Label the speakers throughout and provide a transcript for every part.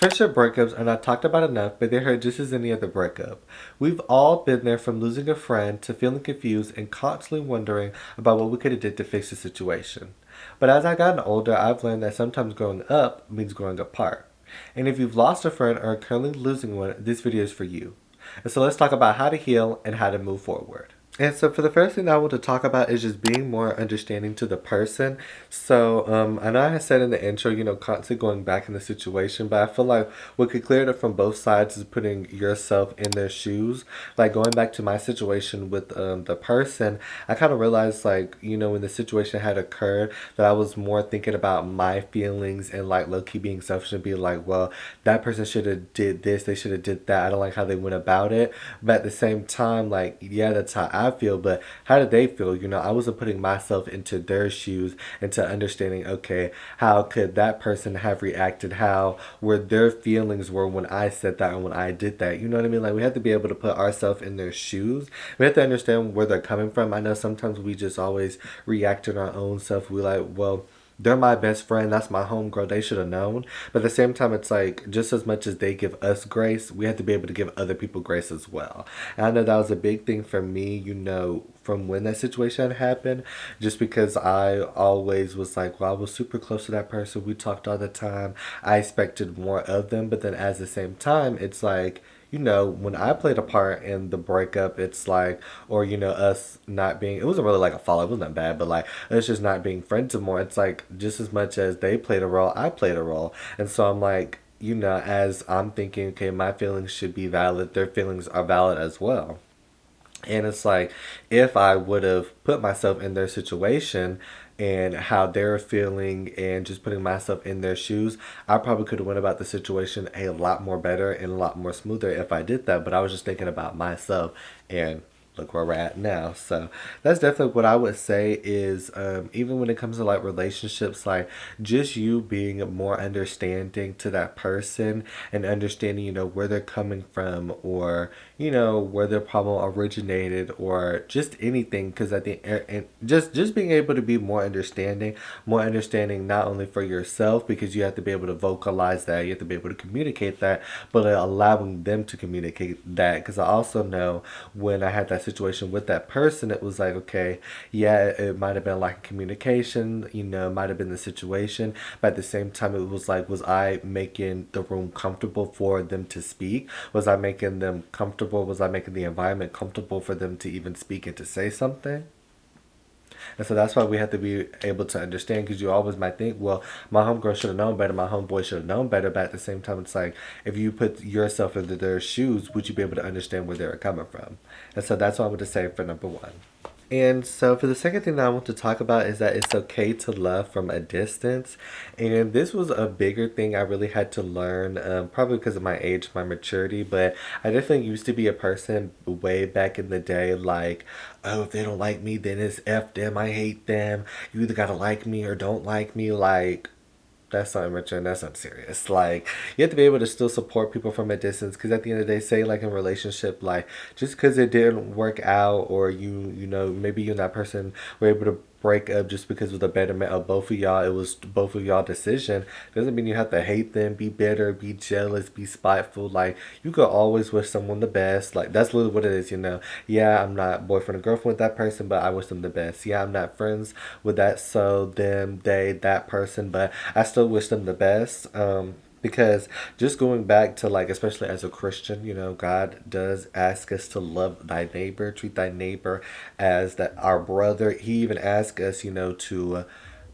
Speaker 1: Friendship breakups are not talked about enough, but they hurt just as any other breakup. We've all been there, from losing a friend to feeling confused and constantly wondering about what we could have did to fix the situation. But as I've gotten older, I've learned that sometimes growing up means growing apart. And if you've lost a friend or are currently losing one, this video is for you. And so let's talk about how to heal and how to move forward. And so for the first thing I want to talk about is just being more understanding to the person. So I know I had said in the intro, constantly going back in the situation, but I feel like what could clear it up from both sides is putting yourself in their shoes. Like going back to my situation with the person, I kind of realized like, when the situation had occurred that I was more thinking about my feelings and like low-key being selfish and being like, well, that person should have did this, they should have did that. I don't like how they went about it. But at the same time, like, yeah, that's how I feel, but how did they feel? I wasn't putting myself into their shoes, into understanding, okay, how could that person have reacted? How were their feelings were when I said that and when I did that? You know what I mean? Like, we have to be able to put ourselves in their shoes. We have to understand where they're coming from. I know sometimes we just always react in our own self. We like, well, they're my best friend. That's my homegirl. They should have known. But at the same time, it's like just as much as they give us grace, we have to be able to give other people grace as well. And I know that was a big thing for me, from when that situation happened, just because I always was like, well, I was super close to that person. We talked all the time. I expected more of them. But then at the same time, it's like, when I played a part in the breakup, it's like, or, us not being, it wasn't really like a fall, it wasn't bad, but like, it's just not being friends anymore. It's like, just as much as they played a role, I played a role. And so I'm like, as I'm thinking, okay, my feelings should be valid, their feelings are valid as well. And it's like, if I would have put myself in their situation and how they're feeling and just putting myself in their shoes, I probably could have went about the situation a lot more better and a lot more smoother if I did that. But I was just thinking about myself, and look where we're at now. So that's definitely what I would say is, even when it comes to like relationships, like just you being more understanding to that person and understanding, where they're coming from, or, where their problem originated, or just anything. Because I think, and just being able to be more understanding not only for yourself, because you have to be able to vocalize that, you have to be able to communicate that, but allowing them to communicate that. Because I also know when I had that situation with that person, it was like, okay, yeah, it might have been like communication, it might have been the situation, but at the same time, it was like, was I making the room comfortable for them to speak? Was I making them comfortable? Was I making the environment comfortable for them to even speak and to say something? And so that's why we have to be able to understand, because you always might think, well, my homegirl should have known better, my homeboy should have known better. But at the same time, it's like, if you put yourself into their shoes, would you be able to understand where they're coming from? And so that's what I'm going to say for number one. And so for the second thing that I want to talk about is that it's okay to love from a distance. And this was a bigger thing I really had to learn, probably because of my age, my maturity. But I definitely used to be a person way back in the day, like, oh, if they don't like me, then it's F them, I hate them. You either gotta like me or don't like me. Like, that's not immature. That's not serious. Like, you have to be able to still support people from a distance, because at the end of the day, say like in relationship, like just because it didn't work out, or maybe you and that person were able to break up just because of the betterment of both of y'all, it was both of y'all decision, doesn't mean you have to hate them, be bitter, be jealous, be spiteful. Like, you could always wish someone the best. Like, that's literally what it is. Yeah, I'm not boyfriend or girlfriend with that person, but I wish them the best. Yeah, I'm not friends with that, so them, they, that person, but I still wish them the best. Because just going back to, like, especially as a Christian, God does ask us to love thy neighbor, treat thy neighbor as that our brother. He even asks us, to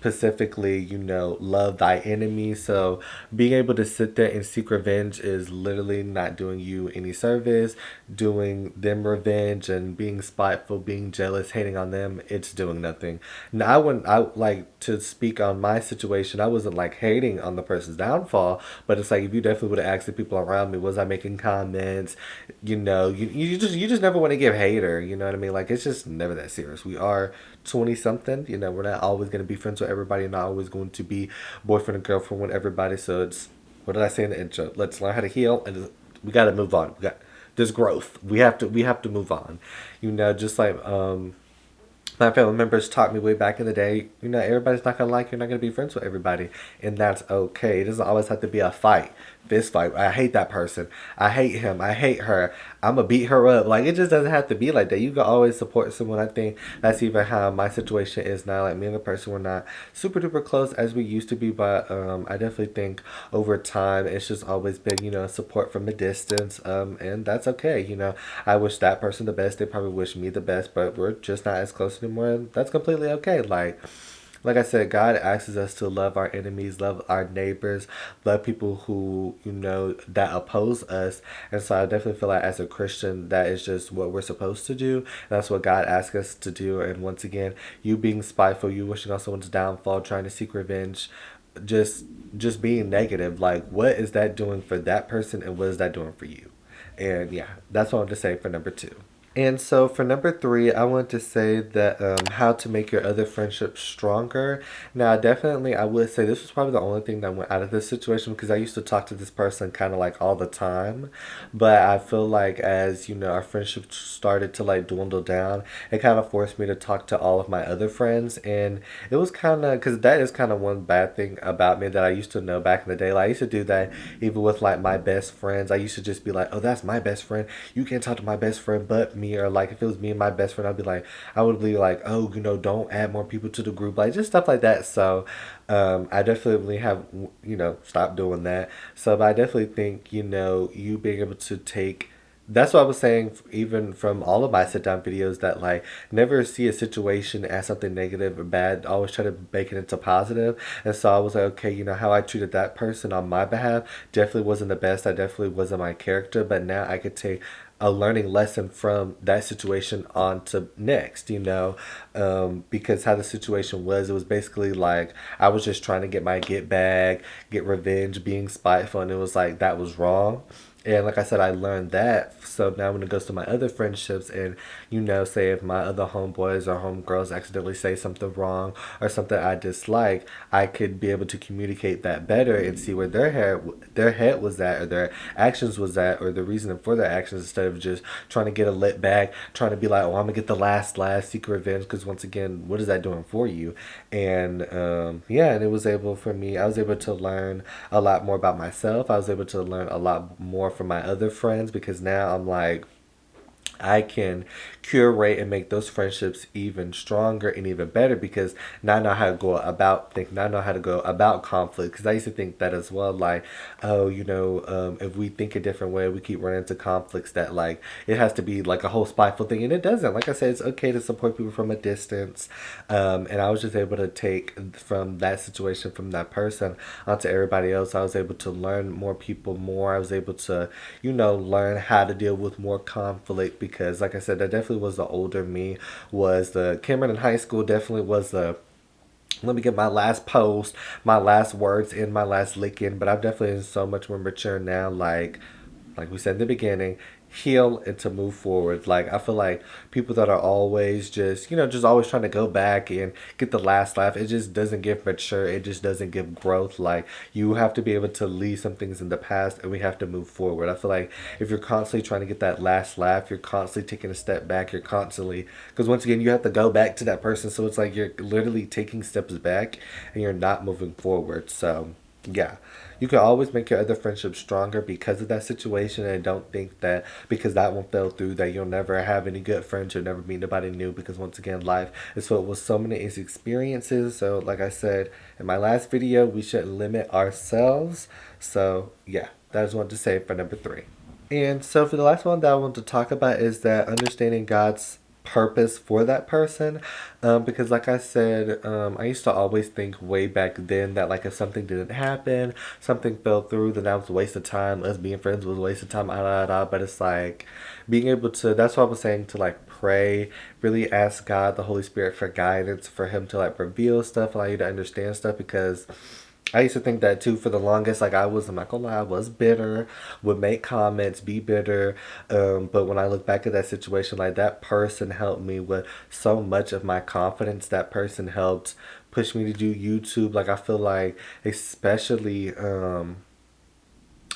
Speaker 1: specifically, love thy enemy. So being able to sit there and seek revenge is literally not doing you any service. Doing them revenge and being spiteful, being jealous, hating on them, it's doing nothing. Now, I like to speak on my situation. I wasn't like hating on the person's downfall, but it's like, if you definitely would have asked the people around me, was I making comments? You just never want to give hater. You know what I mean? Like, it's just never that serious. We are 20 something. We're not always going to be friends with everybody, not always going to be boyfriend and girlfriend with everybody. So it's, what did I say in the intro? Let's learn how to heal, and we got to move on. There's growth. We have to move on. Just like my family members taught me way back in the day, everybody's not gonna like you, you're not gonna be friends with everybody. And that's okay. It doesn't always have to be a fight fist fight. I hate that person. I hate him. I hate her. I'm gonna beat her up. Like, it just doesn't have to be like that. You can always support someone. I think that's even how my situation is now. Like, me and the person, we're not super duper close as we used to be, but I definitely think over time it's just always been, support from a distance. And that's okay. I wish that person the best. They probably wish me the best, but we're just not as close anymore, and that's completely okay. Like I said, God asks us to love our enemies, love our neighbors, love people who, that oppose us. And so I definitely feel like as a Christian, that is just what we're supposed to do. That's what God asks us to do. And once again, you being spiteful, you wishing on someone's downfall, trying to seek revenge, just just being negative, like what is that doing for that person and what is that doing for you? And yeah, that's what I want to say for number two. And so for number three, I want to say that how to make your other friendships stronger. Now, definitely, I would say this was probably the only thing that went out of this situation because I used to talk to this person kind of like all the time. But I feel like as, our friendship started to like dwindle down, it kind of forced me to talk to all of my other friends. And it was kind of, because that is kind of one bad thing about me that I used to know back in the day. Like, I used to do that even with like my best friends. I used to just be like, oh, that's my best friend. You can't talk to my best friend but me. Or like if it was me and my best friend, I would be like, oh, don't add more people to the group. Like just stuff like that. So I definitely have, stopped doing that. So but I definitely think, you being able to take that's what I was saying, even from all of my sit down videos, that like never see a situation as something negative or bad. Always try to make it into positive. And so I was like, okay, how I treated that person on my behalf definitely wasn't the best. I definitely wasn't my character. But now I could take a learning lesson from that situation on to next, because how the situation was, it was basically like I was just trying to get my get back, get revenge, being spiteful, and it was like that was wrong. And like I said, I learned that. So now when it goes to my other friendships, and say if my other homeboys or homegirls accidentally say something wrong or something I dislike, I could be able to communicate that better and see where their head was at, or their actions was at, or the reason for their actions, instead of just trying to get a lit back, trying to be like, oh, I'm gonna get the last seek revenge. Because once again, what is that doing for you? And yeah, and it was able for me. I was able to learn a lot more about myself. I was able to learn a lot more from my other friends because now I'm like, I can curate and make those friendships even stronger and even better because now I know how to go about things. Now I know how to go about conflict because I used to think that as well. Like, oh, if we think a different way, we keep running into conflicts that like it has to be like a whole spiteful thing, and it doesn't. Like I said, it's okay to support people from a distance. And I was just able to take from that situation, from that person, onto everybody else. I was able to learn more people more. I was able to, learn how to deal with more conflict because, like I said, that definitely was the older me. Was the Cameron in high school definitely was the let me get my last post, my last words in, my last lick in. But I'm definitely so much more mature now. Like we said in the beginning, heal and to move forward. Like I feel like people that are always just just always trying to go back and get the last laugh, it just doesn't give mature, it just doesn't give growth. Like you have to be able to leave some things in the past and we have to move forward. I feel like if you're constantly trying to get that last laugh, you're constantly taking a step back, you're constantly, because once again you have to go back to that person, so it's like you're literally taking steps back and you're not moving forward. So yeah, you can always make your other friendships stronger because of that situation. And don't think that because that one fell through that you'll never have any good friends, you'll never meet nobody new, because once again life is filled with so many experiences. So like I said in my last video, we shouldn't limit ourselves. So yeah, that is what to say for number three. And so for the last one that I want to talk about is that understanding God's purpose for that person. Because like I said, I used to always think way back then that like if something didn't happen, something fell through, then that was a waste of time. Us being friends was a waste of time, but it's like being able to, that's what I was saying, to like pray, really ask God, the Holy Spirit, for guidance, for him to like reveal stuff, allow you to understand stuff. Because I used to think that too for the longest. Like I'm not gonna lie, I was bitter, would make comments, be bitter. But when I look back at that situation, like that person helped me with so much of my confidence. That person helped push me to do YouTube. Like I feel like, especially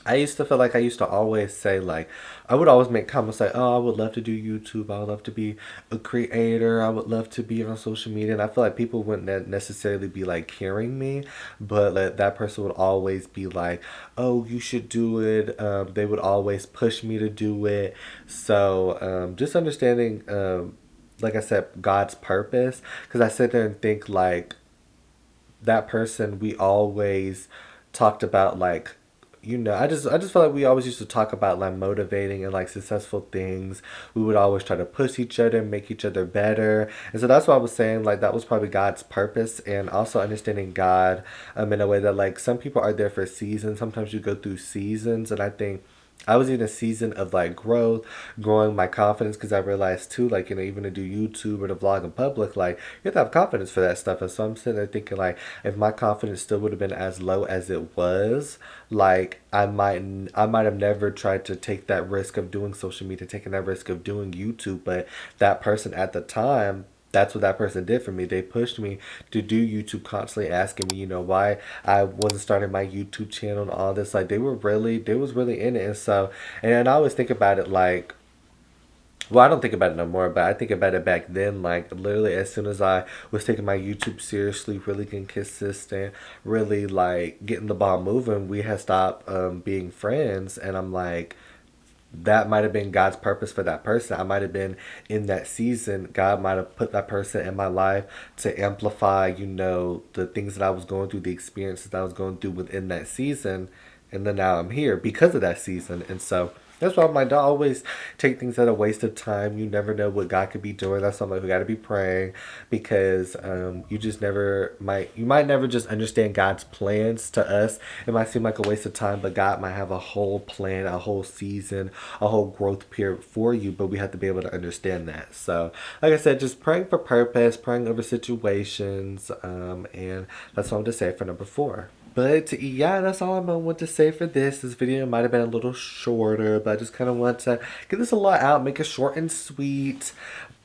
Speaker 1: I used to feel like I used to always say, like, I would always make comments like, oh, I would love to do YouTube. I would love to be a creator. I would love to be on social media. And I feel like people wouldn't necessarily be like hearing me, but like, that person would always be like, oh, you should do it. They would always push me to do it. So just understanding, like I said, God's purpose. Because I sit there and think, like, that person we always talked about, like, I just feel like we always used to talk about like motivating and like successful things. We would always try to push each other, make each other better. And so that's what I was saying, like that was probably God's purpose. And also understanding God in a way that, like, some people are there for seasons. Sometimes you go through seasons, and I think I was in a season of like growth, growing my confidence, because I realized too, like, even to do YouTube or to vlog in public, like, you have to have confidence for that stuff. And so I'm sitting there thinking, like, if my confidence still would have been as low as it was, like, I might have never tried to take that risk of doing social media, taking that risk of doing YouTube. But that person at the time, that's what that person did for me. They pushed me to do YouTube, constantly asking me, why I wasn't starting my YouTube channel and all this. Like, they was really in it. And so, and I always think about it like, well, I don't think about it no more, but I think about it back then. Like, literally, as soon as I was taking my YouTube seriously, really getting consistent, really like getting the ball moving, we had stopped being friends. And I'm like, that might have been God's purpose for that person. I might have been in that season. God might have put that person in my life to amplify, the things that I was going through, the experiences that I was going through within that season. And then now I'm here because of that season. And so that's why I'm like, don't always take things at a waste of time. You never know what God could be doing. That's something we got to be praying, because you might never just understand God's plans to us. It might seem like a waste of time, but God might have a whole plan, a whole season, a whole growth period for you, but we have to be able to understand that. So, like I said, just praying for purpose, praying over situations, and that's all I'm to say for number 4. But yeah, that's all I'm gonna want to say for this. This video might have been a little shorter, but I just kind of want to get this a lot out, make it short and sweet.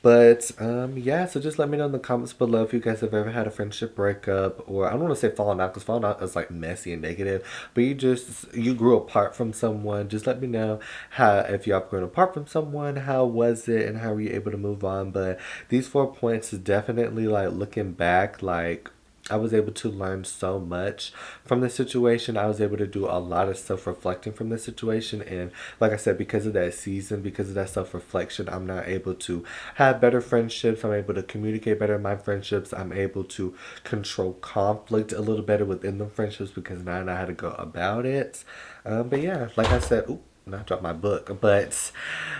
Speaker 1: But yeah, so just let me know in the comments below if you guys have ever had a friendship breakup, or I don't want to say falling out, because falling out is like messy and negative. But you grew apart from someone. Just let me know how, if you have grown apart from someone, how was it, and how were you able to move on. But these 4 points is definitely, like, looking back, like, I was able to learn so much from the situation. I was able to do a lot of self reflecting from the situation. And like I said, because of that season, because of that self reflection, I'm now able to have better friendships. I'm able to communicate better in my friendships. I'm able to control conflict a little better within the friendships, because now I know how to go about it. But yeah, like I said, ooh, not drop my book, but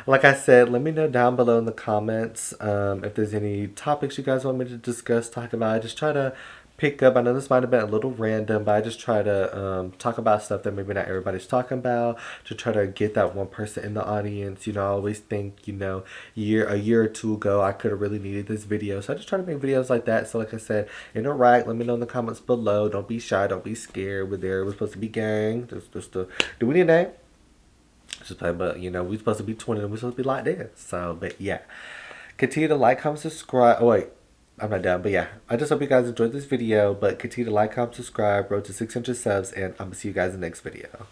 Speaker 1: like I said, let me know down below in the comments if there's any topics you guys want me to discuss, talk about. I just try to pick up. I know this might have been a little random, but I just try to talk about stuff that maybe not everybody's talking about, to try to get that one person in the audience. I always think, a year or two ago, I could have really needed this video. So I just try to make videos like that. So like I said, interact. Let me know in the comments below. Don't be shy. Don't be scared. We're supposed to be gang. Do we need a name? Just play, but we're supposed to be 20 and we're supposed to be locked in. So, but yeah. Continue to like, comment, subscribe. Oh, wait. I'm not done, but yeah. I just hope you guys enjoyed this video, but continue to like, comment, subscribe, road to 600 subs, and I'm going to see you guys in the next video.